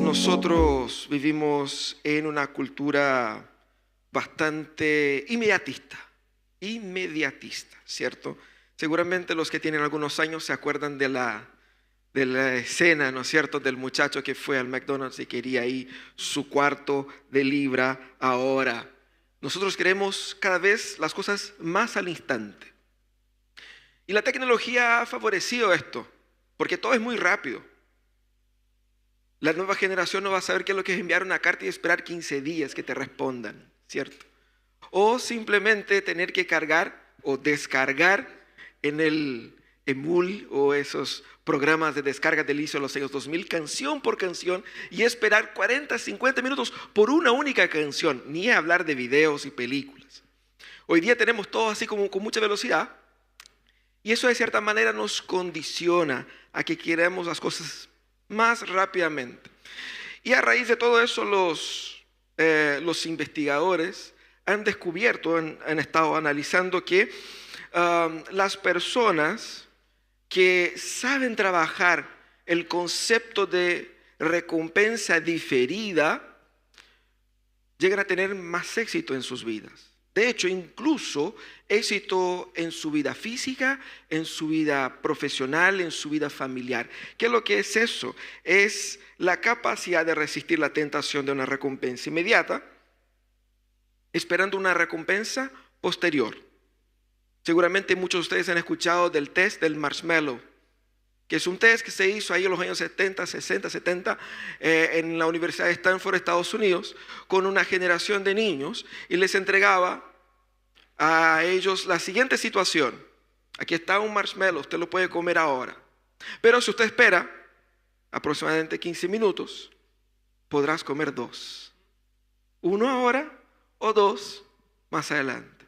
nosotros vivimos en una cultura bastante inmediatista, ¿cierto? Seguramente los que tienen algunos años se acuerdan de la escena, ¿no es cierto?, del muchacho que fue al McDonald's y quería ahí su cuarto de libra ahora. Nosotros queremos cada vez las cosas más al instante. Y la tecnología ha favorecido esto, porque todo es muy rápido. La nueva generación no va a saber qué es lo que es enviar una carta y esperar 15 días que te respondan, ¿cierto? O simplemente tener que cargar o descargar en el Emul o esos programas de descarga del inicio de los años 2000, canción por canción, y esperar 40, 50 minutos por una única canción, ni hablar de videos y películas. Hoy día tenemos todo así como con mucha velocidad, y eso de cierta manera nos condiciona a que queramos las cosas más rápidamente. Y a raíz de todo eso los investigadores han descubierto, han estado analizando que las personas que saben trabajar el concepto de recompensa diferida llegan a tener más éxito en sus vidas. De hecho, incluso éxito en su vida física, en su vida profesional, en su vida familiar. ¿Qué es lo que es eso? Es la capacidad de resistir la tentación de una recompensa inmediata, esperando una recompensa posterior. Seguramente muchos de ustedes han escuchado del test del marshmallow, que es un test que se hizo ahí en los años 70, 60, 70 en la Universidad de Stanford, Estados Unidos, con una generación de niños y les entregaba a ellos la siguiente situación. Aquí está un marshmallow, usted lo puede comer ahora. Pero si usted espera aproximadamente 15 minutos, podrás comer 2. Uno ahora o 2 más adelante.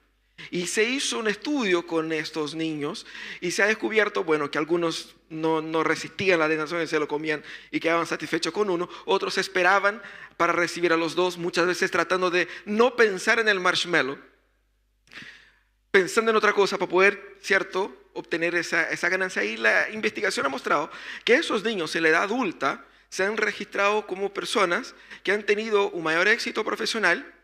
Y se hizo un estudio con estos niños y se ha descubierto, bueno, que algunos no resistían la tentación y se lo comían y quedaban satisfechos con uno. Otros esperaban para recibir a los 2, muchas veces tratando de no pensar en el marshmallow, pensando en otra cosa para poder, ¿cierto?, obtener esa ganancia. Y la investigación ha mostrado que esos niños en la edad adulta se han registrado como personas que han tenido un mayor éxito profesional,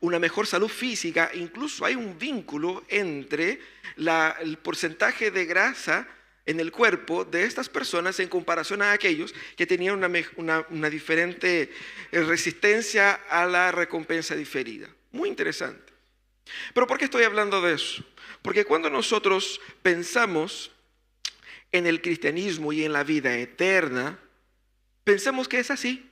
una mejor salud física. Incluso hay un vínculo entre el porcentaje de grasa en el cuerpo de estas personas en comparación a aquellos que tenían una diferente resistencia a la recompensa diferida. Muy interesante. Pero ¿por qué estoy hablando de eso? Porque cuando nosotros pensamos en el cristianismo y en la vida eterna, pensamos que es así.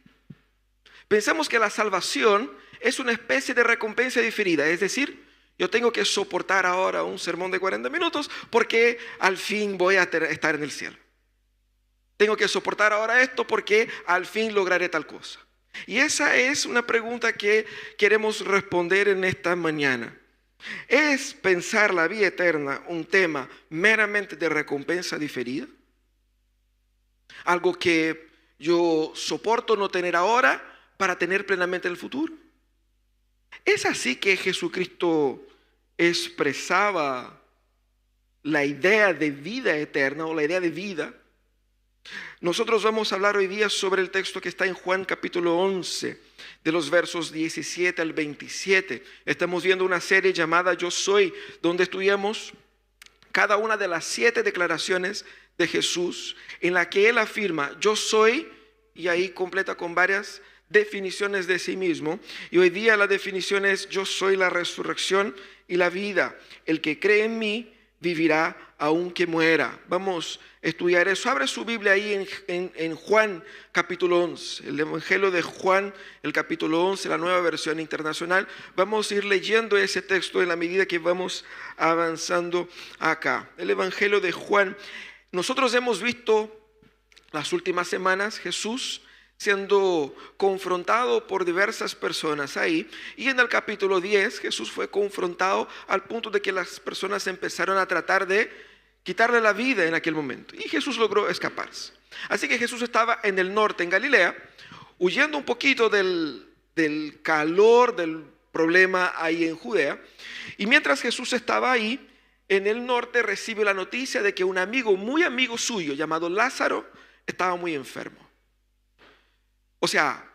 Pensamos que la salvación es una especie de recompensa diferida, es decir, yo tengo que soportar ahora un sermón de 40 minutos porque al fin voy a estar en el cielo. Tengo que soportar ahora esto porque al fin lograré tal cosa. Y esa es una pregunta que queremos responder en esta mañana. ¿Es pensar la vida eterna un tema meramente de recompensa diferida? Algo que yo soporto no tener ahora para tener plenamente el futuro. ¿Es así que Jesucristo expresaba la idea de vida eterna o la idea de vida? Nosotros vamos a hablar hoy día sobre el texto que está en Juan capítulo 11, de los versos 17 al 27. Estamos viendo una serie llamada Yo Soy, donde estudiamos cada una de las 7 declaraciones de Jesús, en la que Él afirma, yo soy, y ahí completa con varias definiciones de sí mismo. Y hoy día la definición es: yo soy la resurrección y la vida. El que cree en mí vivirá aunque muera. Vamos a estudiar eso. Abre su Biblia ahí en Juan capítulo 11, el Evangelio de Juan, el capítulo 11, la Nueva Versión Internacional. Vamos a ir leyendo ese texto en la medida que vamos avanzando acá. El Evangelio de Juan. Nosotros hemos visto las últimas semanas Jesús siendo confrontado por diversas personas ahí, y en el capítulo 10 Jesús fue confrontado al punto de que las personas empezaron a tratar de quitarle la vida en aquel momento, y Jesús logró escaparse. Así que Jesús estaba en el norte, en Galilea, huyendo un poquito del calor del problema ahí en Judea, y mientras Jesús estaba ahí en el norte, recibe la noticia de que un amigo, muy amigo suyo, llamado Lázaro, estaba muy enfermo. O sea,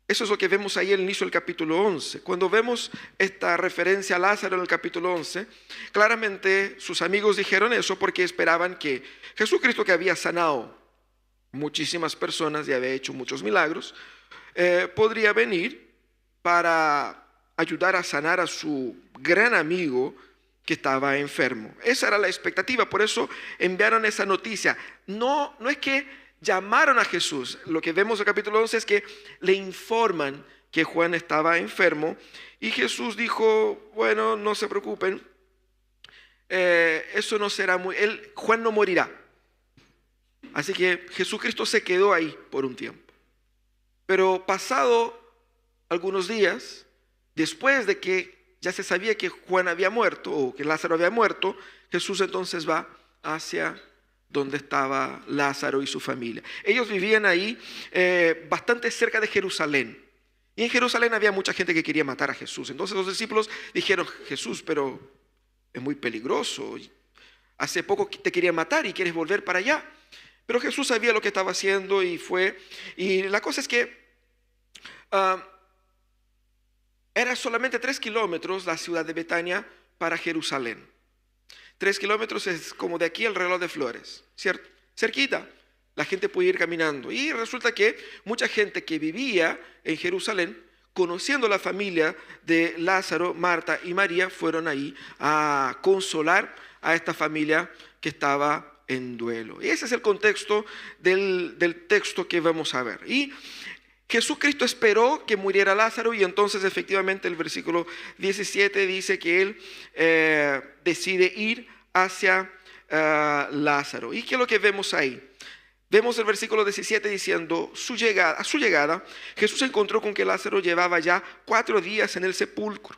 eso es lo que vemos ahí al inicio del capítulo 11. Cuando vemos esta referencia a Lázaro en el capítulo 11, claramente sus amigos dijeron eso porque esperaban que Jesucristo, que había sanado muchísimas personas y había hecho muchos milagros, podría venir para ayudar a sanar a su gran amigo que estaba enfermo. Esa era la expectativa, por eso enviaron esa noticia. No es que llamaron a Jesús. Lo que vemos en el capítulo 11 es que le informan que Juan estaba enfermo y Jesús dijo, bueno, no se preocupen, eso no será Juan no morirá. Así que Jesucristo se quedó ahí por un tiempo. Pero pasado algunos días, después de que ya se sabía que Juan había muerto o que Lázaro había muerto, Jesús entonces va hacia donde estaba Lázaro y su familia. Ellos vivían ahí bastante cerca de Jerusalén. Y en Jerusalén había mucha gente que quería matar a Jesús. Entonces los discípulos dijeron, Jesús, pero es muy peligroso. Hace poco te querían matar y quieres volver para allá. Pero Jesús sabía lo que estaba haciendo y fue. Y la cosa es que era solamente 3 kilómetros la ciudad de Betania para Jerusalén. 3 kilómetros es como de aquí al reloj de Flores, ¿cierto? Cerquita, la gente puede ir caminando. Y resulta que mucha gente que vivía en Jerusalén, conociendo la familia de Lázaro, Marta y María, fueron ahí a consolar a esta familia que estaba en duelo. Y ese es el contexto del texto que vamos a ver. Y Jesucristo esperó que muriera Lázaro y entonces efectivamente el versículo 17 dice que él decide ir hacia Lázaro. ¿Y qué es lo que vemos ahí? Vemos el versículo 17 diciendo, a su llegada, Jesús se encontró con que Lázaro llevaba ya 4 días en el sepulcro.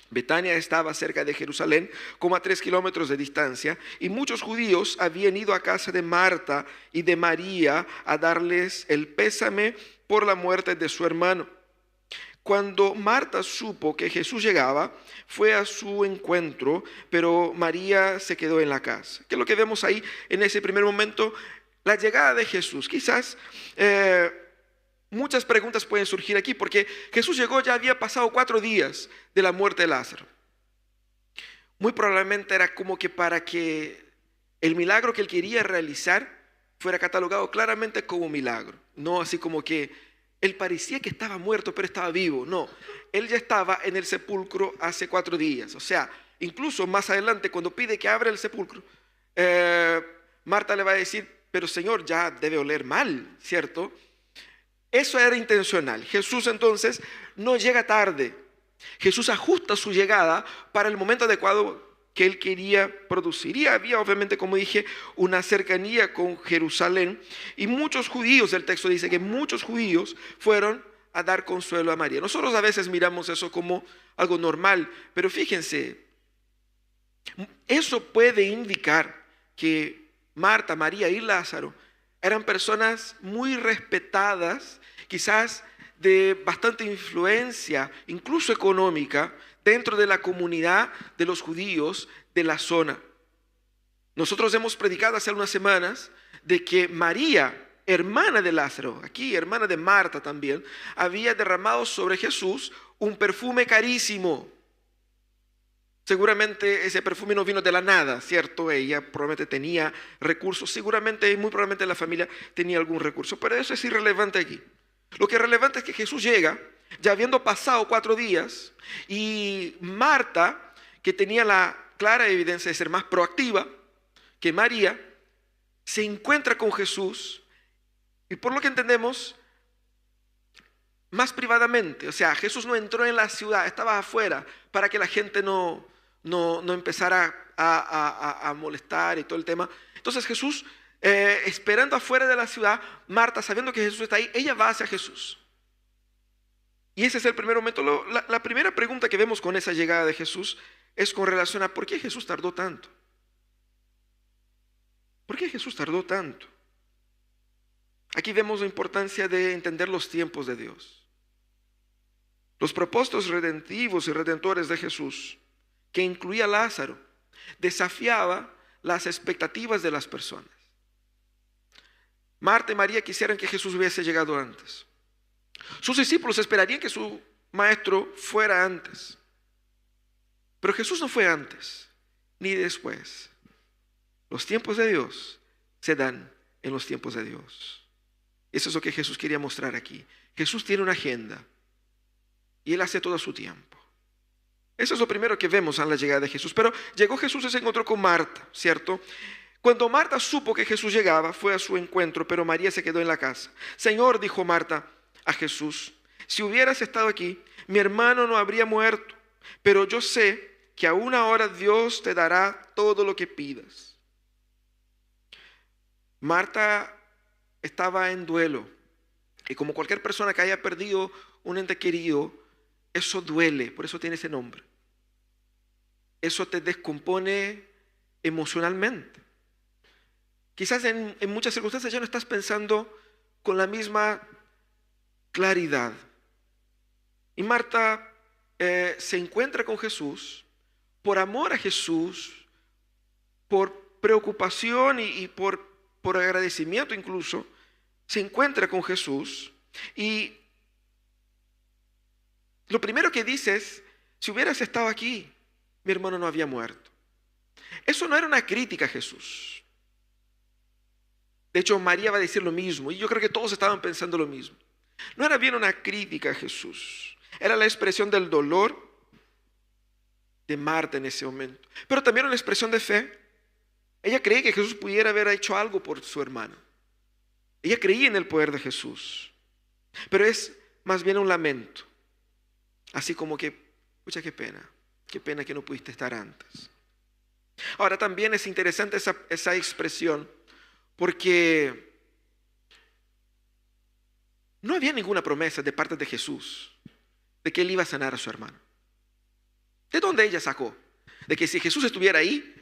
Betania estaba cerca de Jerusalén, como a 3 kilómetros de distancia, y muchos judíos habían ido a casa de Marta y de María a darles el pésame por la muerte de su hermano. Cuando Marta supo que Jesús llegaba, fue a su encuentro, pero María se quedó en la casa. ¿Qué es lo que vemos ahí en ese primer momento? La llegada de Jesús. Quizás muchas preguntas pueden surgir aquí, porque Jesús llegó, ya había pasado 4 días de la muerte de Lázaro. Muy probablemente era como que para que el milagro que él quería realizar fuera catalogado claramente como milagro. No así como que él parecía que estaba muerto, pero estaba vivo. No, él ya estaba en el sepulcro hace 4 días. O sea, incluso más adelante, cuando pide que abra el sepulcro, Marta le va a decir, pero Señor, ya debe oler mal, ¿cierto? Eso era intencional. Jesús entonces no llega tarde. Jesús ajusta su llegada para el momento adecuado que él quería producir. Y había obviamente, como dije, una cercanía con Jerusalén. Y muchos judíos, el texto dice que muchos judíos fueron a dar consuelo a María. Nosotros a veces miramos eso como algo normal, pero fíjense, eso puede indicar que Marta, María y Lázaro eran personas muy respetadas, quizás de bastante influencia, incluso económica, dentro de la comunidad de los judíos de la zona. Nosotros hemos predicado hace unas semanas de que María, hermana de Lázaro, aquí hermana de Marta también, había derramado sobre Jesús un perfume carísimo. Seguramente ese perfume no vino de la nada, ¿cierto? Ella probablemente tenía recursos, seguramente, muy probablemente la familia tenía algún recurso, pero eso es irrelevante aquí. Lo que es relevante es que Jesús llega, ya habiendo pasado 4 días, y Marta, que tenía la clara evidencia de ser más proactiva que María, se encuentra con Jesús, y por lo que entendemos, más privadamente. O sea, Jesús no entró en la ciudad, estaba afuera, para que la gente no empezara a molestar y todo el tema. Entonces Jesús, esperando afuera de la ciudad, Marta, sabiendo que Jesús está ahí, ella va hacia Jesús. Y ese es el primer momento. La primera pregunta que vemos con esa llegada de Jesús es con relación a ¿por qué Jesús tardó tanto? ¿Por qué Jesús tardó tanto? Aquí vemos la importancia de entender los tiempos de Dios. Los propósitos redentivos y redentores de Jesús, que incluía a Lázaro, desafiaba las expectativas de las personas. Marta y María quisieran que Jesús hubiese llegado antes. Sus discípulos esperarían que su maestro fuera antes. Pero Jesús no fue antes ni después. Los tiempos de Dios se dan en los tiempos de Dios. Eso es lo que Jesús quería mostrar aquí. Jesús tiene una agenda y Él hace todo a su tiempo. Eso es lo primero que vemos a la llegada de Jesús. Pero llegó Jesús y se encontró con Marta, ¿cierto? Cuando Marta supo que Jesús llegaba, fue a su encuentro, pero María se quedó en la casa. Señor, dijo Marta a Jesús, si hubieras estado aquí, mi hermano no habría muerto. Pero yo sé que aún ahora Dios te dará todo lo que pidas. Marta estaba en duelo. Y como cualquier persona que haya perdido un ente querido, eso duele, por eso tiene ese nombre. Eso te descompone emocionalmente. Quizás en muchas circunstancias ya no estás pensando con la misma claridad. Y Marta se encuentra con Jesús por amor a Jesús, por preocupación y por agradecimiento incluso. Se encuentra con Jesús y lo primero que dice es, si hubieras estado aquí, mi hermano no había muerto. Eso no era una crítica a Jesús. De hecho, María va a decir lo mismo y yo creo que todos estaban pensando lo mismo. No era bien una crítica a Jesús, era la expresión del dolor de Marta en ese momento, pero también una expresión de fe. Ella creía que Jesús pudiera haber hecho algo por su hermano. Ella creía en el poder de Jesús, pero es más bien un lamento. Así como que, pucha, qué pena que no pudiste estar antes. Ahora también es interesante esa expresión, porque no había ninguna promesa de parte de Jesús de que Él iba a sanar a su hermano. ¿De dónde ella sacó? De que si Jesús estuviera ahí,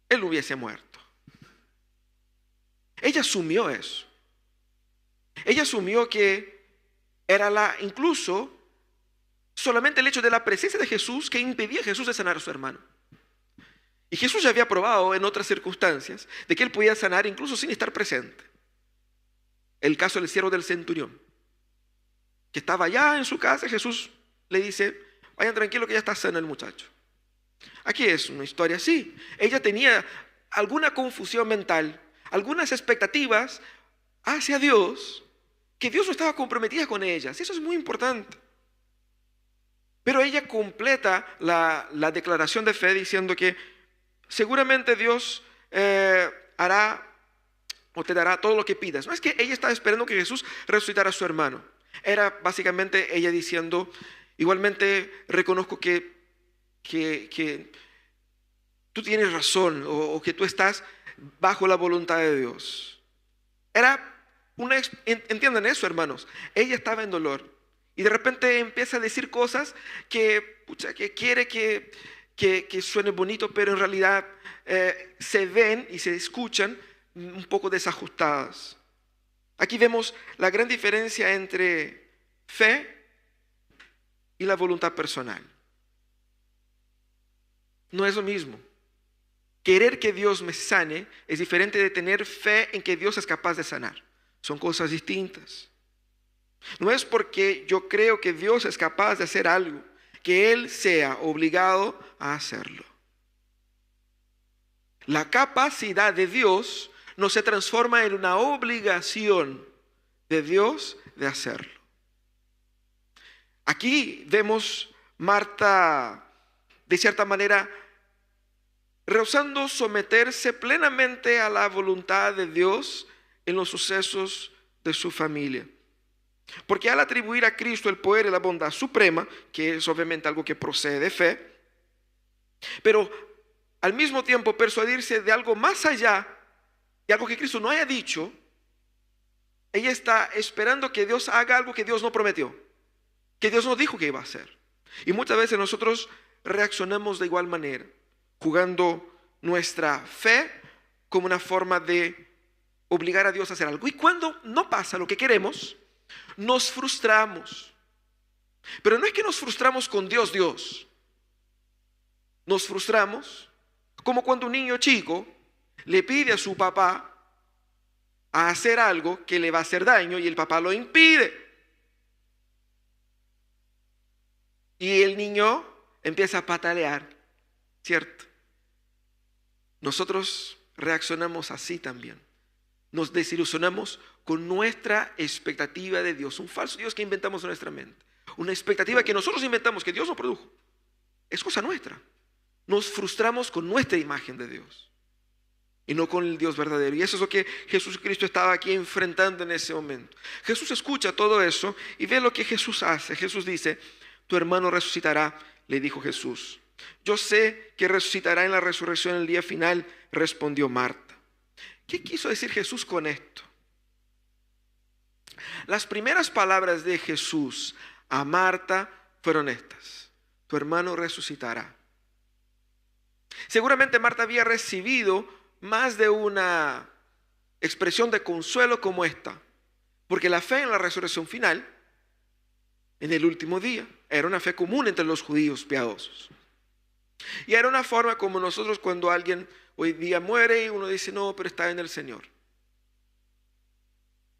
Él no hubiese muerto. Ella asumió eso. Ella asumió que era incluso solamente el hecho de la presencia de Jesús que impedía a Jesús de sanar a su hermano. Y Jesús ya había probado en otras circunstancias de que Él podía sanar incluso sin estar presente. El caso del siervo del centurión, que estaba allá en su casa, Jesús le dice, vayan tranquilo que ya está sano el muchacho. Aquí es una historia así. Ella tenía alguna confusión mental, algunas expectativas hacia Dios, que Dios no estaba comprometida con ellas. Eso es muy importante. Pero ella completa la declaración de fe diciendo que seguramente Dios hará o te dará todo lo que pidas. No es que ella estaba esperando que Jesús resucitara a su hermano. Era básicamente ella diciendo, igualmente reconozco que tú tienes razón o que tú estás bajo la voluntad de Dios. Entiendan eso, hermanos. Ella estaba en dolor. Y de repente empieza a decir cosas que quiere que suene bonito, pero en realidad se ven y se escuchan un poco desajustadas. Aquí vemos la gran diferencia entre fe y la voluntad personal. No es lo mismo. Querer que Dios me sane es diferente de tener fe en que Dios es capaz de sanar. Son cosas distintas. No es porque yo creo que Dios es capaz de hacer algo, que Él sea obligado a hacerlo. La capacidad de Dios no se transforma en una obligación de Dios de hacerlo. Aquí vemos Marta, de cierta manera, rehusando someterse plenamente a la voluntad de Dios en los sucesos de su familia. Porque al atribuir a Cristo el poder y la bondad suprema, que es obviamente algo que procede de fe, pero al mismo tiempo persuadirse de algo más allá, de algo que Cristo no haya dicho, ella está esperando que Dios haga algo que Dios no prometió, que Dios no dijo que iba a hacer. Y muchas veces nosotros reaccionamos de igual manera, jugando nuestra fe como una forma de obligar a Dios a hacer algo. Y cuando no pasa lo que queremos, nos frustramos. Pero no es que nos frustramos con Dios. Nos frustramos como cuando un niño chico le pide a su papá a hacer algo que le va a hacer daño y el papá lo impide. Y el niño empieza a patalear, ¿cierto? Nosotros reaccionamos así también. Nos desilusionamos con nuestra expectativa de Dios. Un falso Dios que inventamos en nuestra mente. Una expectativa que nosotros inventamos, que Dios nos produjo. Es cosa nuestra. Nos frustramos con nuestra imagen de Dios y no con el Dios verdadero. Y eso es lo que Jesucristo estaba aquí enfrentando en ese momento. Jesús escucha todo eso y ve lo que Jesús hace. Jesús dice: tu hermano resucitará, le dijo Jesús. Yo sé que resucitará en la resurrección el día final, respondió Marta. ¿Qué quiso decir Jesús con esto? Las primeras palabras de Jesús a Marta fueron estas: tu hermano resucitará. Seguramente Marta había recibido más de una expresión de consuelo como esta, porque la fe en la resurrección final, en el último día, era una fe común entre los judíos piadosos. Y era una forma como nosotros cuando alguien hoy día muere y uno dice: no, pero está en el Señor.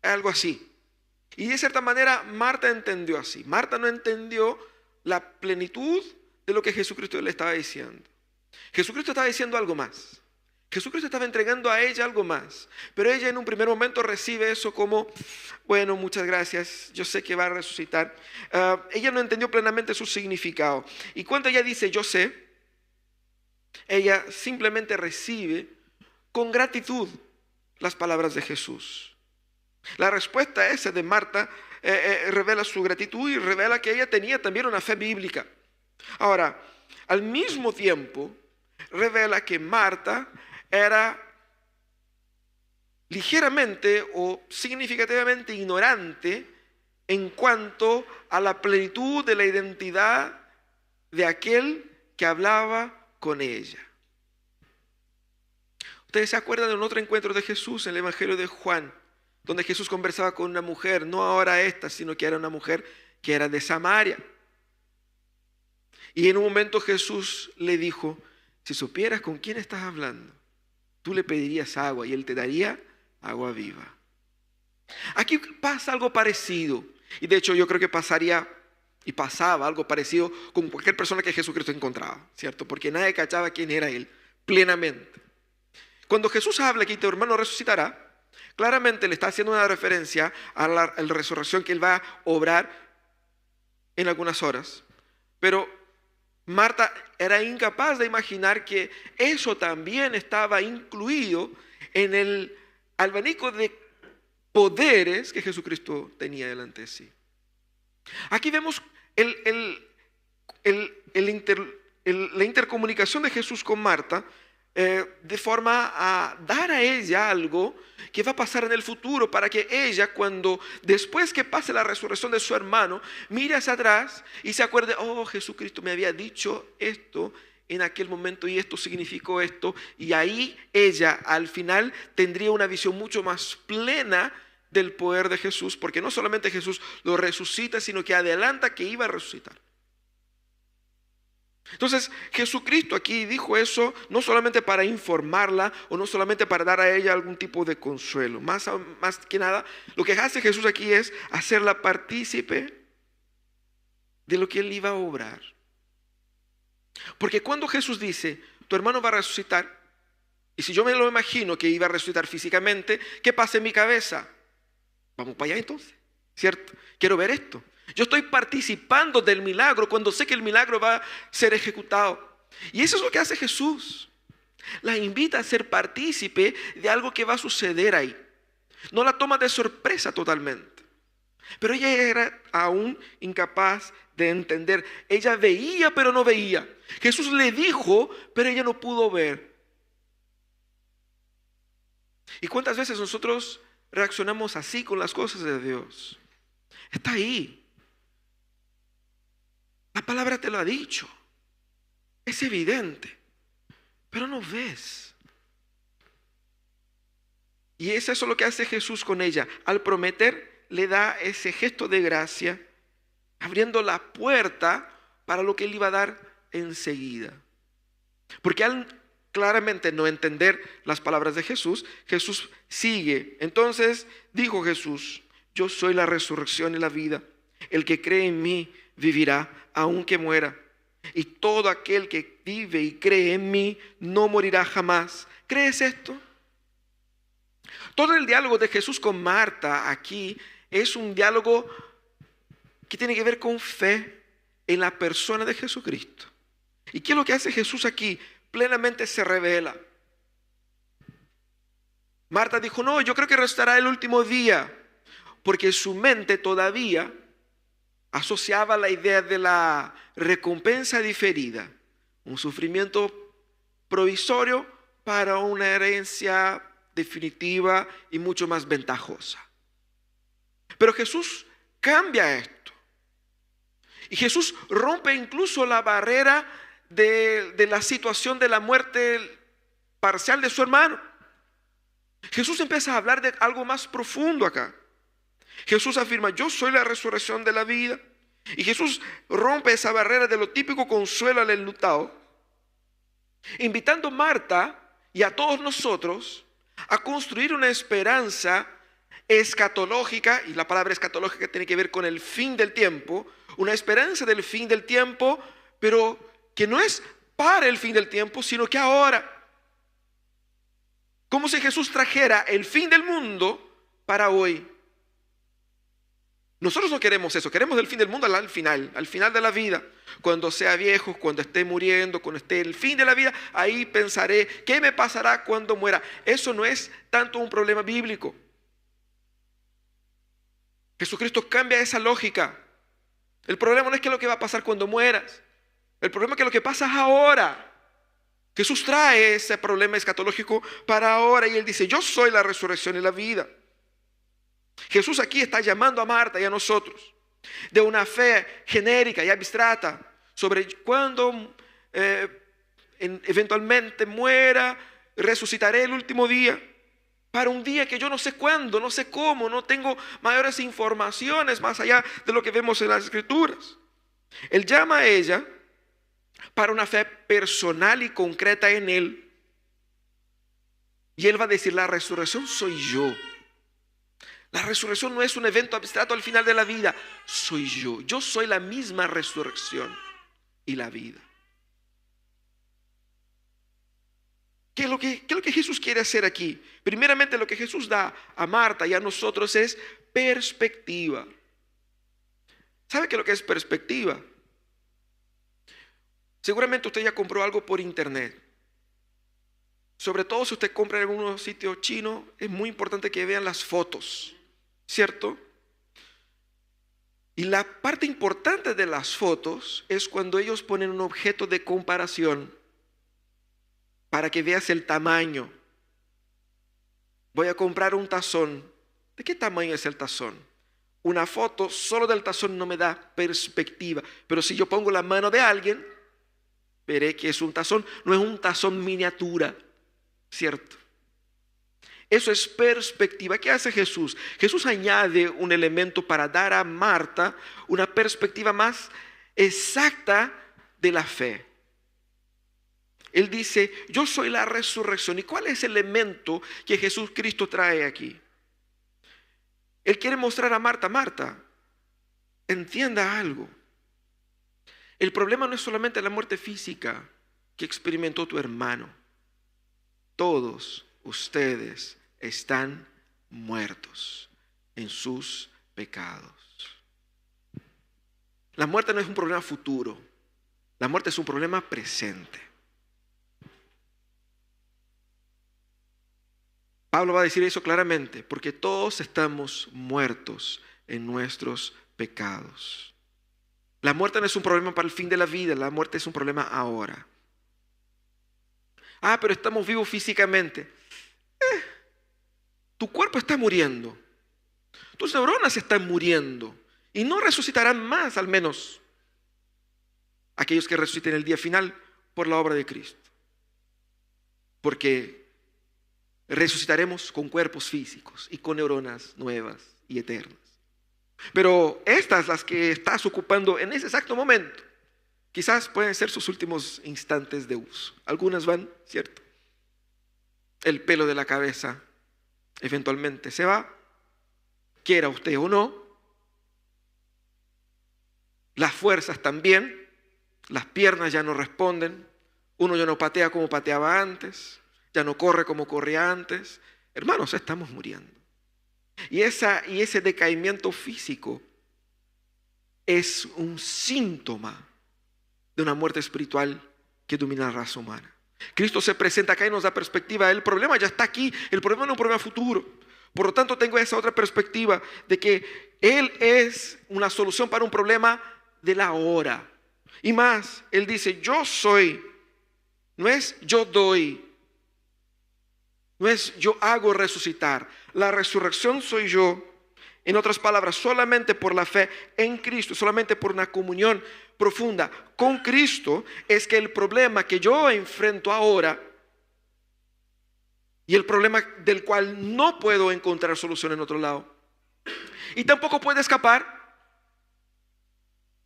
Algo así. Y de cierta manera Marta entendió así. Marta no entendió la plenitud de lo que Jesucristo le estaba diciendo. Jesucristo estaba diciendo algo más. Jesucristo estaba entregando a ella algo más. Pero ella en un primer momento recibe eso como: bueno, muchas gracias, yo sé que va a resucitar. Ella no entendió plenamente su significado. Y cuando ella dice yo sé, ella simplemente recibe con gratitud las palabras de Jesús. La respuesta esa de Marta revela su gratitud y revela que ella tenía también una fe bíblica. Ahora, al mismo tiempo, revela que Marta era ligeramente o significativamente ignorante en cuanto a la plenitud de la identidad de aquel que hablaba con ella. Ustedes se acuerdan de un otro encuentro de Jesús en el Evangelio de Juan, donde Jesús conversaba con una mujer, no ahora esta, sino que era una mujer que era de Samaria. Y en un momento Jesús le dijo: si supieras con quién estás hablando, tú le pedirías agua y él te daría agua viva. Aquí pasa algo parecido. Y de hecho yo creo que pasaría y pasaba algo parecido con cualquier persona que Jesucristo encontraba, ¿cierto? Porque nadie cachaba quién era él plenamente. Cuando Jesús habla que tu hermano resucitará, claramente le está haciendo una referencia a la resurrección que él va a obrar en algunas horas. Pero Marta era incapaz de imaginar que eso también estaba incluido en el abanico de poderes que Jesucristo tenía delante de sí. Aquí vemos la intercomunicación de Jesús con Marta de forma a dar a ella algo que va a pasar en el futuro, para que ella, cuando después que pase la resurrección de su hermano, mire hacia atrás y se acuerde: oh, Jesucristo me había dicho esto en aquel momento y esto significó esto. Y ahí ella al final tendría una visión mucho más plena del poder de Jesús, porque no solamente Jesús lo resucita, sino que adelanta que iba a resucitar. Entonces Jesucristo aquí dijo eso no solamente para informarla o no solamente para dar a ella algún tipo de consuelo. Más que nada, lo que hace Jesús aquí es hacerla partícipe de lo que él iba a obrar. Porque cuando Jesús dice: tu hermano va a resucitar, y si yo me lo imagino que iba a resucitar físicamente, ¿qué pasa en mi cabeza? Vamos para allá entonces, ¿cierto? Quiero ver esto. Yo estoy participando del milagro cuando sé que el milagro va a ser ejecutado. Y eso es lo que hace Jesús. La invita a ser partícipe de algo que va a suceder ahí. No la toma de sorpresa totalmente. Pero ella era aún incapaz de entender. Ella veía pero no veía. Jesús le dijo, pero ella no pudo ver. ¿Y cuántas veces nosotros reaccionamos así con las cosas de Dios? Está ahí. La palabra te lo ha dicho. Es evidente. Pero no ves. Y es eso lo que hace Jesús con ella. Al prometer, le da ese gesto de gracia, abriendo la puerta para lo que él iba a dar enseguida. Porque al claramente no entender las palabras de Jesús, Jesús sigue. Entonces dijo Jesús: yo soy la resurrección y la vida. El que cree en mí, vivirá aunque muera. Y todo aquel que vive y cree en mí no morirá jamás. ¿Crees esto? Todo el diálogo de Jesús con Marta aquí es un diálogo que tiene que ver con fe en la persona de Jesucristo. ¿Y qué es lo que hace Jesús aquí? Plenamente se revela. Marta dijo, no, yo creo que restará el último día, porque su mente todavía asociaba la idea de la recompensa diferida, un sufrimiento provisorio para una herencia definitiva y mucho más ventajosa. Pero Jesús cambia esto. Y Jesús rompe incluso la barrera de la situación de la muerte parcial de su hermano. Jesús empieza a hablar de algo más profundo acá. Jesús afirma, yo soy la resurrección de la vida. Y Jesús rompe esa barrera de lo típico consuelo al enlutado, invitando a Marta y a todos nosotros a construir una esperanza escatológica, y la palabra escatológica tiene que ver con el fin del tiempo, una esperanza del fin del tiempo, pero que no es para el fin del tiempo, sino que ahora. Como si Jesús trajera el fin del mundo para hoy. Nosotros no queremos eso, queremos el fin del mundo al final de la vida. Cuando sea viejo, cuando esté muriendo, cuando esté el fin de la vida, ahí pensaré, ¿qué me pasará cuando muera? Eso no es tanto un problema bíblico. Jesucristo cambia esa lógica. El problema no es qué es lo que va a pasar cuando mueras. El problema es que lo que pasa es ahora. Jesús trae ese problema escatológico para ahora y Él dice, yo soy la resurrección y la vida. Jesús aquí está llamando a Marta y a nosotros de una fe genérica y abstrata sobre cuándo eventualmente muera, resucitaré el último día, para un día que yo no sé cuándo, no sé cómo, no tengo mayores informaciones más allá de lo que vemos en las Escrituras. Él llama a ella para una fe personal y concreta en Él. Y Él va a decir, la resurrección soy yo. La resurrección no es un evento abstracto al final de la vida, soy yo. Yo soy la misma resurrección y la vida. ¿Qué es lo que Jesús quiere hacer aquí? Primeramente, lo que Jesús da a Marta y a nosotros es perspectiva. ¿Sabe qué es lo que es perspectiva? Seguramente usted ya compró algo por internet. Sobre todo si usted compra en algún sitio chino, es muy importante que vean las fotos, ¿cierto? Y la parte importante de las fotos es cuando ellos ponen un objeto de comparación para que veas el tamaño. Voy a comprar un tazón. ¿De qué tamaño es el tazón? Una foto solo del tazón no me da perspectiva, pero si yo pongo la mano de alguien, veré que es un tazón, no es un tazón miniatura, ¿cierto? Eso es perspectiva. ¿Qué hace Jesús? Jesús añade un elemento para dar a Marta una perspectiva más exacta de la fe. Él dice, yo soy la resurrección. ¿Y cuál es el elemento que Jesucristo trae aquí? Él quiere mostrar a Marta, Marta, entienda algo. El problema no es solamente la muerte física que experimentó tu hermano. Todos ustedes están muertos en sus pecados. La muerte no es un problema futuro. La muerte es un problema presente. Pablo va a decir eso claramente, porque todos estamos muertos en nuestros pecados. La muerte no es un problema para el fin de la vida, la muerte es un problema ahora. Pero estamos vivos físicamente. Tu cuerpo está muriendo. Tus neuronas están muriendo. Y no resucitarán más, al menos aquellos que resuciten el día final por la obra de Cristo. Porque resucitaremos con cuerpos físicos y con neuronas nuevas y eternas. Pero estas, las que estás ocupando en ese exacto momento, quizás pueden ser sus últimos instantes de uso. Algunas van, ¿cierto? El pelo de la cabeza eventualmente se va, quiera usted o no. las fuerzas también, las piernas ya no responden, uno ya no patea como pateaba antes, ya no corre como corría antes. Hermanos, estamos muriendo. Y ese decaimiento físico es un síntoma de una muerte espiritual que domina la raza humana. Cristo se presenta acá y nos da perspectiva. El problema ya está aquí, el problema no es un problema futuro. Por lo tanto, tengo esa otra perspectiva de que Él es una solución para un problema de la hora. Y más, Él dice, yo soy, no es yo doy, no es yo hago resucitar. La resurrección soy yo. En otras palabras, solamente por la fe en Cristo, solamente por una comunión profunda con Cristo, es que el problema que yo enfrento ahora y el problema del cual no puedo encontrar solución en otro lado y tampoco puede escapar,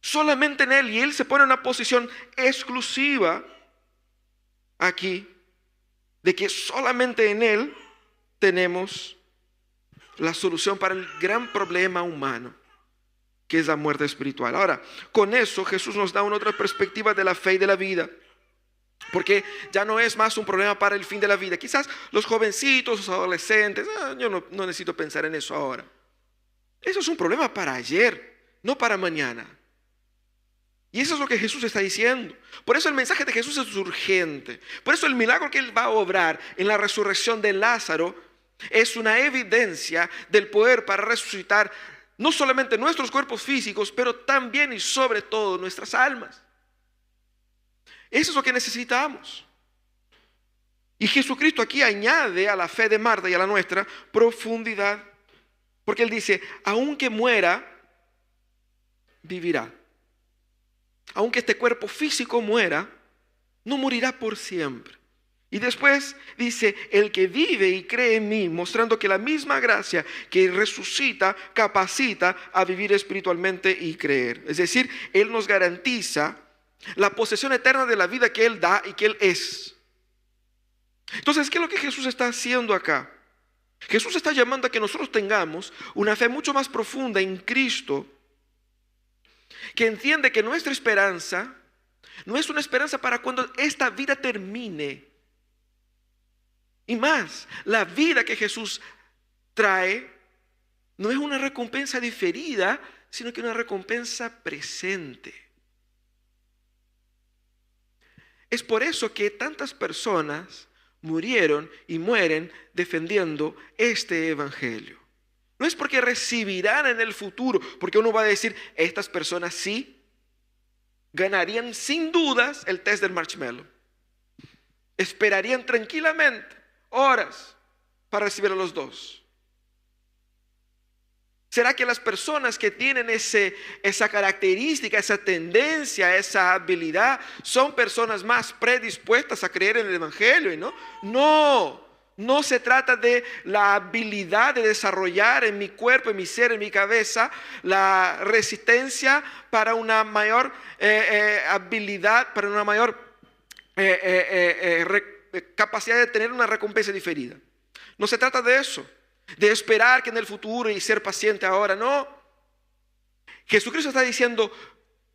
solamente en Él. Y Él se pone en una posición exclusiva aquí de que solamente en Él tenemos la solución para el gran problema humano, que es la muerte espiritual. Ahora, con eso Jesús nos da una otra perspectiva de la fe y de la vida, porque ya no es más un problema para el fin de la vida. Quizás los jovencitos, los adolescentes, yo no necesito pensar en eso ahora. Eso es un problema para ayer, no para mañana. Y eso es lo que Jesús está diciendo. Por eso el mensaje de Jesús es urgente. Por eso el milagro que Él va a obrar en la resurrección de Lázaro es una evidencia del poder para resucitar no solamente nuestros cuerpos físicos, pero también y sobre todo nuestras almas. Eso es lo que necesitamos. Y Jesucristo aquí añade a la fe de Marta y a la nuestra profundidad. Porque Él dice, aunque muera, vivirá. Aunque este cuerpo físico muera, no morirá por siempre. Y después dice, el que vive y cree en mí, mostrando que la misma gracia que resucita, capacita a vivir espiritualmente y creer. Es decir, Él nos garantiza la posesión eterna de la vida que Él da y que Él es. Entonces, ¿qué es lo que Jesús está haciendo acá? Jesús está llamando a que nosotros tengamos una fe mucho más profunda en Cristo, que entiende que nuestra esperanza no es una esperanza para cuando esta vida termine. Y más, la vida que Jesús trae no es una recompensa diferida, sino que una recompensa presente. Es por eso que tantas personas murieron y mueren defendiendo este evangelio. No es porque recibirán en el futuro, porque uno va a decir, estas personas sí ganarían sin dudas el test del marshmallow. Esperarían tranquilamente horas para recibir a los dos. ¿Será que las personas que tienen esa característica, esa tendencia, esa habilidad, son personas más predispuestas a creer en el evangelio? No se trata de la habilidad de desarrollar en mi cuerpo, en mi ser, en mi cabeza, la resistencia para una mayor habilidad, para una mayor capacidad de tener una recompensa diferida. No se trata de eso, de esperar que en el futuro y ser paciente ahora, no. Jesucristo está diciendo,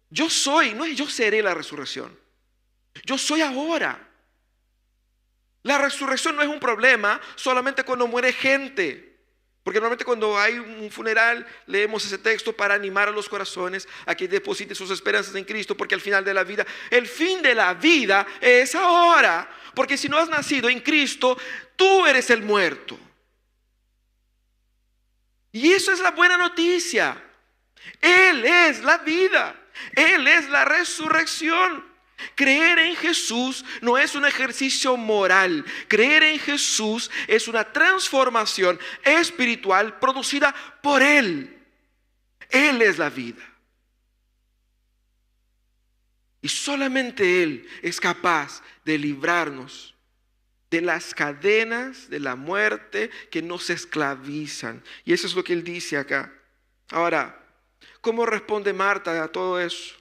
yo soy, no es yo seré la resurrección, yo soy ahora. La resurrección no es un problema solamente cuando muere gente. Porque normalmente cuando hay un funeral leemos ese texto para animar a los corazones a que depositen sus esperanzas en Cristo, porque al final de la vida, el fin de la vida es ahora. Porque si no has nacido en Cristo, tú eres el muerto. Y eso es la buena noticia. Él es la vida, Él es la resurrección. Creer en Jesús no es un ejercicio moral. Creer en Jesús es una transformación espiritual producida por Él. Él es la vida. Y solamente Él es capaz de librarnos de las cadenas de la muerte que nos esclavizan. Y eso es lo que Él dice acá. Ahora, ¿cómo responde Marta a todo eso?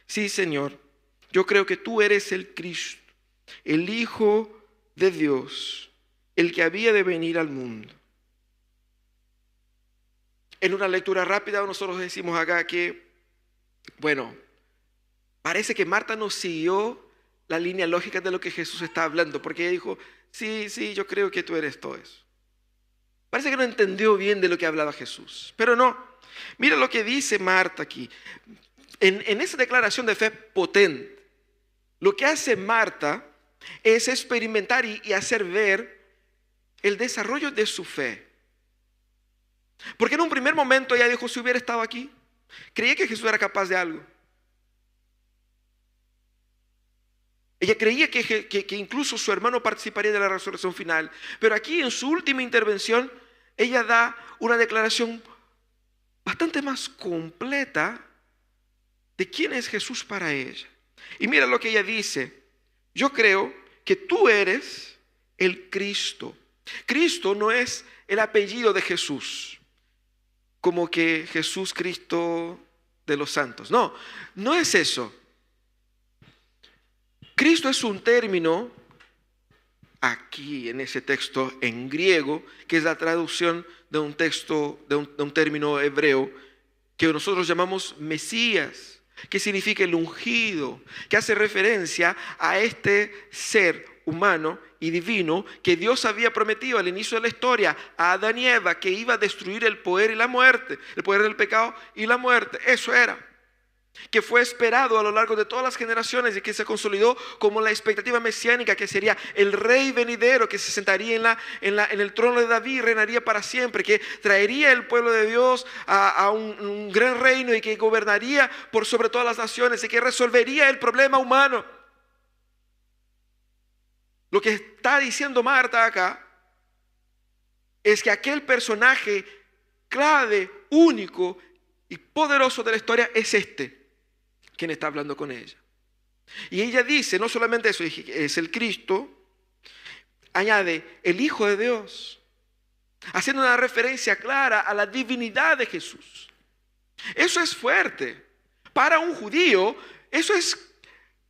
Sí, Señor, yo creo que tú eres el Cristo, el Hijo de Dios, el que había de venir al mundo. En una lectura rápida nosotros decimos acá que Bueno, parece que Marta no siguió la línea lógica de lo que Jesús está hablando, porque ella dijo, sí, sí, yo creo que tú eres todo eso. Parece que no entendió bien de lo que hablaba Jesús, pero no. Mira lo que dice Marta aquí. En esa declaración de fe potente, lo que hace Marta es experimentar y hacer ver el desarrollo de su fe. Porque en un primer momento ella dijo, si hubiera estado aquí, creía que Jesús era capaz de algo. Ella creía que incluso su hermano participaría de la resurrección final. Pero aquí en su última intervención, ella da una declaración bastante más completa de quién es Jesús para ella. Y mira lo que ella dice. Yo creo que tú eres el Cristo. Cristo no es el apellido de Jesús, como que Jesús Cristo de los santos. No, no es eso. Cristo es un término aquí en ese texto en griego, que es la traducción de un texto, de un término hebreo que nosotros llamamos Mesías, que significa el ungido, que hace referencia a este ser humano y divino que Dios había prometido al inicio de la historia a Adán y Eva, que iba a destruir el poder y la muerte, el poder del pecado y la muerte. Eso era, que fue esperado a lo largo de todas las generaciones y que se consolidó como la expectativa mesiánica, que sería el rey venidero que se sentaría en el trono de David y reinaría para siempre, que traería el pueblo de Dios a un gran reino y que gobernaría por sobre todas las naciones y que resolvería el problema humano. Lo que está diciendo Marta acá es que aquel personaje clave, único y poderoso de la historia es quien está hablando con ella. Y ella dice, no solamente eso, es el Cristo, añade el Hijo de Dios, haciendo una referencia clara a la divinidad de Jesús. Eso es fuerte. Para un judío, eso es,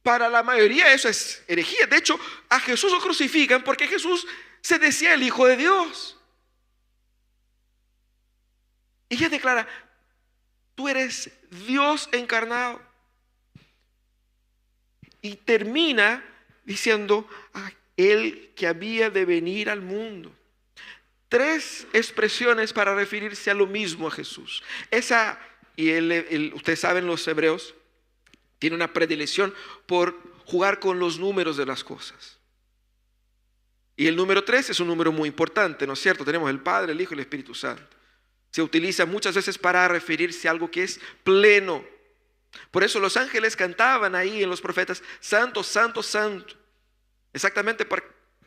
para la mayoría, eso es herejía. De hecho, a Jesús lo crucifican porque Jesús se decía el Hijo de Dios. Y ella declara, tú eres Dios encarnado. Y termina diciendo, el que había de venir al mundo. Tres expresiones para referirse a lo mismo a Jesús. Esa, y ustedes saben, los hebreos tienen una predilección por jugar con los números de las cosas. Y el número 3 es un número muy importante, ¿no es cierto? Tenemos el Padre, el Hijo y el Espíritu Santo. Se utiliza muchas veces para referirse a algo que es pleno. Por eso los ángeles cantaban ahí en los profetas, santo, santo, santo. Exactamente para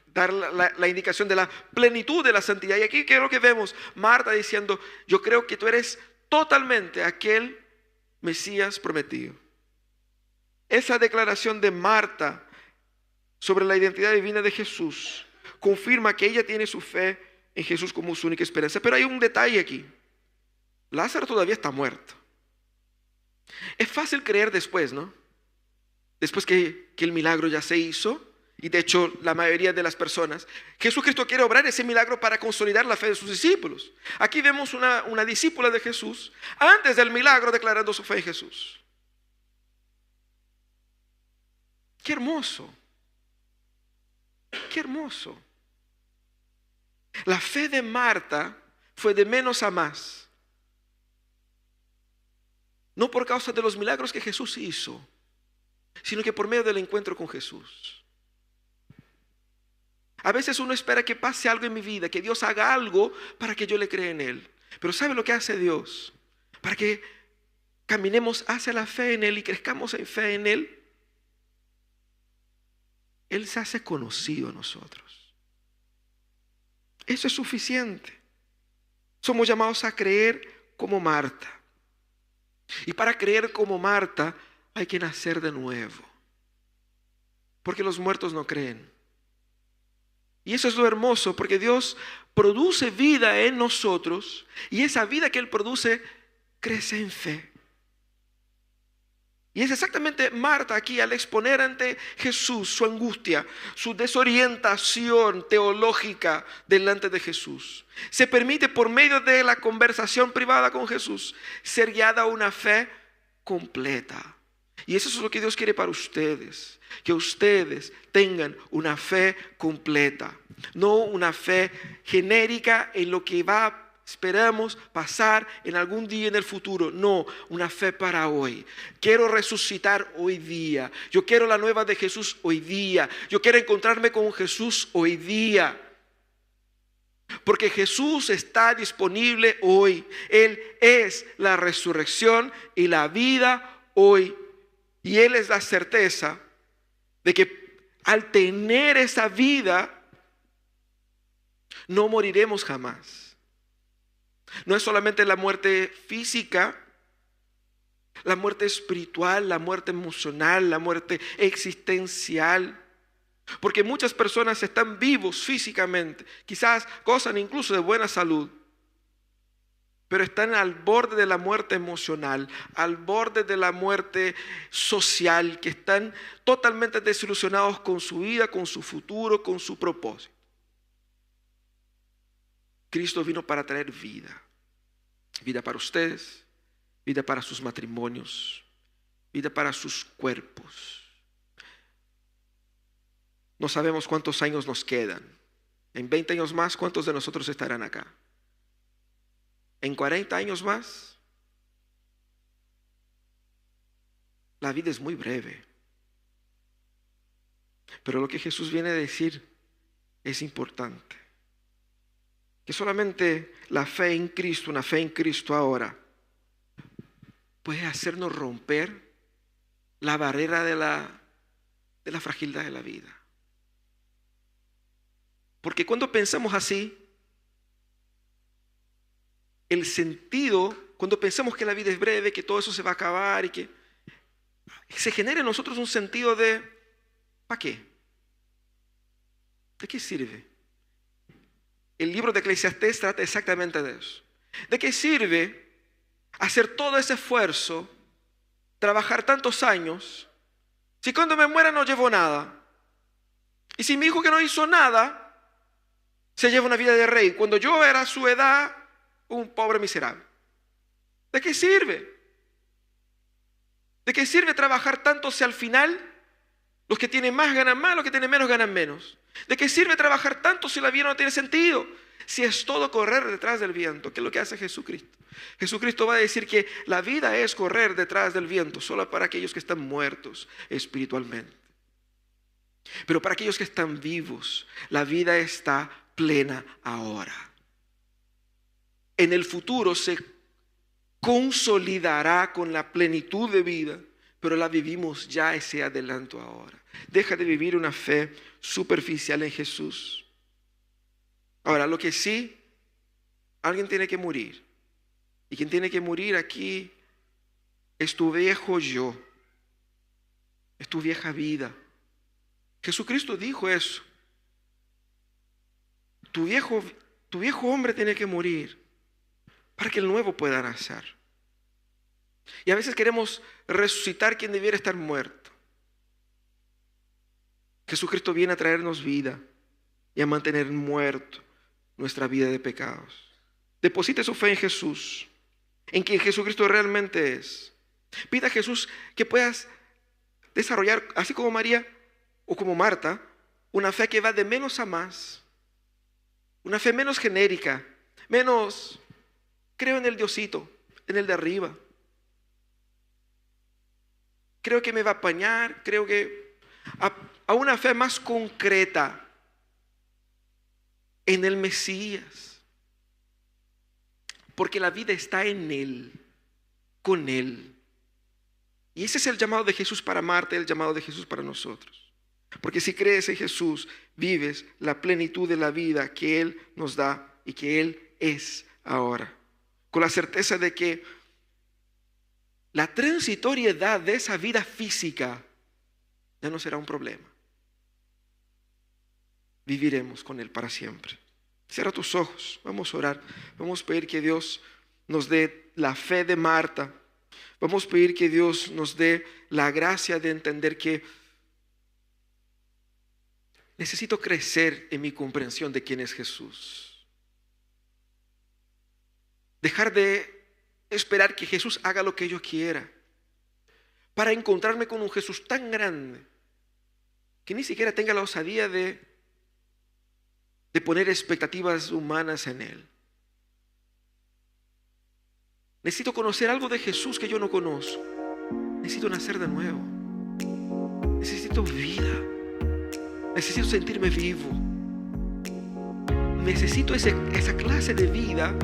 dar la indicación de la plenitud de la santidad. Y aquí, ¿qué es lo que vemos? Marta diciendo, yo creo que tú eres totalmente aquel Mesías prometido. Esa declaración de Marta sobre la identidad divina de Jesús confirma que ella tiene su fe en Jesús como su única esperanza. Pero hay un detalle aquí. Lázaro todavía está muerto. Es fácil creer después, ¿no? Después que el milagro ya se hizo, y de hecho la mayoría de las personas, Jesucristo quiere obrar ese milagro para consolidar la fe de sus discípulos. Aquí vemos una discípula de Jesús, antes del milagro declarando su fe en Jesús. ¡Qué hermoso! ¡Qué hermoso! La fe de Marta fue de menos a más. No por causa de los milagros que Jesús hizo, sino que por medio del encuentro con Jesús. A veces uno espera que pase algo en mi vida, que Dios haga algo para que yo le crea en Él. Pero ¿sabe lo que hace Dios? Para que caminemos hacia la fe en Él y crezcamos en fe en Él. Él se hace conocido a nosotros. Eso es suficiente. Somos llamados a creer como Marta. Y para creer como Marta hay que nacer de nuevo. Porque los muertos no creen. Y eso es lo hermoso, porque Dios produce vida en nosotros y esa vida que Él produce crece en fe. Y es exactamente Marta aquí al exponer ante Jesús su angustia, su desorientación teológica delante de Jesús. Se permite por medio de la conversación privada con Jesús ser guiada a una fe completa. Y eso es lo que Dios quiere para ustedes, que ustedes tengan una fe completa, no una fe genérica en lo que esperamos pasar en algún día en el futuro. No, una fe para hoy. Quiero resucitar hoy día. Yo quiero la nueva de Jesús hoy día. Yo quiero encontrarme con Jesús hoy día. Porque Jesús está disponible hoy. Él es la resurrección y la vida hoy. Y Él es la certeza de que al tener esa vida, no moriremos jamás. No es solamente la muerte física, la muerte espiritual, la muerte emocional, la muerte existencial. Porque muchas personas están vivos físicamente, quizás gozan incluso de buena salud, pero están al borde de la muerte emocional, al borde de la muerte social, que están totalmente desilusionados con su vida, con su futuro, con su propósito. Cristo vino para traer vida. Vida para ustedes, vida para sus matrimonios, vida para sus cuerpos. No sabemos cuántos años nos quedan. En 20 años más, ¿cuántos de nosotros estarán acá? En 40 años más. La vida es muy breve. Pero lo que Jesús viene a decir es importante. Que solamente la fe en Cristo, una fe en Cristo ahora, puede hacernos romper la barrera de la fragilidad de la vida. Porque cuando pensamos así, el sentido, cuando pensamos que la vida es breve, que todo eso se va a acabar y que se genera en nosotros un sentido de ¿para qué? ¿De qué sirve? El libro de Eclesiastés trata exactamente de eso. ¿De qué sirve hacer todo ese esfuerzo, trabajar tantos años, si cuando me muera no llevo nada? Y si mi hijo que no hizo nada se lleva una vida de rey, cuando yo era a su edad un pobre miserable. ¿De qué sirve? ¿De qué sirve trabajar tanto si al final los que tienen más ganan más, los que tienen menos ganan menos? ¿De qué sirve trabajar tanto si la vida no tiene sentido? Si es todo correr detrás del viento, que es lo que hace Jesucristo. Jesucristo va a decir que la vida es correr detrás del viento, solo para aquellos que están muertos espiritualmente. Pero para aquellos que están vivos, la vida está plena ahora. En el futuro se consolidará con la plenitud de vida, pero la vivimos ya ese adelanto ahora. Deja de vivir una fe superficial en Jesús. Ahora, lo que sí, alguien tiene que morir. Y quien tiene que morir aquí es tu viejo yo, es tu vieja vida. Jesucristo dijo eso. Tu viejo hombre tiene que morir para que el nuevo pueda nacer. Y a veces queremos resucitar quien debiera estar muerto. Jesucristo viene a traernos vida y a mantener muerto nuestra vida de pecados. Deposite su fe en Jesús, en quien Jesucristo realmente es. Pida a Jesús que puedas desarrollar, así como María o como Marta, una fe que va de menos a más. Una fe menos genérica, menos creo en el Diosito, en el de arriba. Creo que me va a apañar, creo que a una fe más concreta en el Mesías. Porque la vida está en Él, con Él. Y ese es el llamado de Jesús para Marta, el llamado de Jesús para nosotros. Porque si crees en Jesús, vives la plenitud de la vida que Él nos da y que Él es ahora. Con la certeza de que la transitoriedad de esa vida física ya no será un problema. Viviremos con Él para siempre. Cierra tus ojos, vamos a orar. Vamos a pedir que Dios nos dé la fe de Marta. Vamos a pedir que Dios nos dé la gracia de entender que necesito crecer en mi comprensión de quién es Jesús. Dejar de esperar que Jesús haga lo que yo quiera. para encontrarme con un Jesús tan grande que ni siquiera tenga la osadía de poner expectativas humanas en Él. Necesito conocer algo de Jesús que yo no conozco. Necesito nacer de nuevo. Necesito vida. Necesito sentirme vivo. Necesito esa clase de vida